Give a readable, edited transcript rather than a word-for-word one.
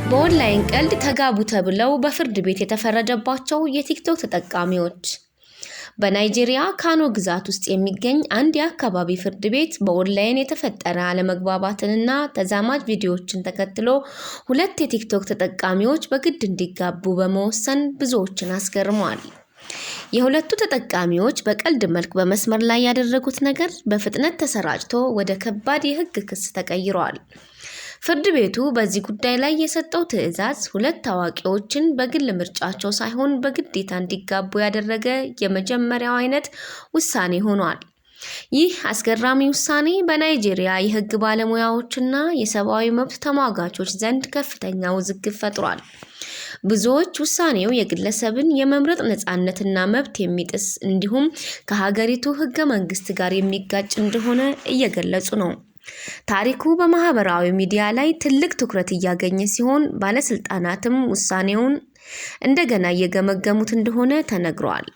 በኦንላይን ቀልድ ተጋቡ ተብለው በፍርድ ቤት የተፈረደባቸው የቲክቶክ ተጠቃሚዎች። በናይጄሪያ ካኖ ግዛት ውስጥ የሚገኝ አንድ የአካባቢ ፍርድ ቤት በኦንላይን የተፈጠረ አለመግባባትንና ተዛማጅ ቪዲዮዎችን ተከትሎ ሁለት የቲክቶክ ተጠቃሚዎች በግድ እንዲጋቡ በመወሰን ብዙዎችን አስገርሟል። የሁለቱ ተጠቃሚዎች በቀልድ መልክ በመስመር ላይ ያደረጉት ነገር በፍጥነት ተሰራጭቶ ወደ ከባድ የሕግ ክስ ተቀይሯል። ፍርድ ቤቱ በዚህ ጉዳይ ላይ የሰጠው ትዕዛዝ ሁለት ታዋቂዎችን በግል ምርጫቸው ሳይሆን በግዴታ እንዲጋቡ ያደረገ የመጀመሪያው አይነት ውሳኔ ሆኗል። ይህ አስገራሚ ውሳኔ በናይጄሪያ የሕግ ባለሙያዎችና የሰብአዊ መብት ተሟጋቾች ዘንድ ከፍተኛ ውዝግብ ፈጥሯል። ብዙዎች ውሳኔው የግለሰብን የመምረጥ ነፃነትና መብት የሚጥስ እንዲሁም ከሀገሪቱ ሕገ መንግስት ጋር የሚጋጭ እንደሆነ እየገለጹ ነው። ታሪኩ በማህበራዊ ሚዲያ ላይ ትልቅ ትኩረት እያገኘ ሲሆን ባለስልጣናትም ውሳኔውን እንደገና እየገመገሙት እንደሆነ ተነግሯል።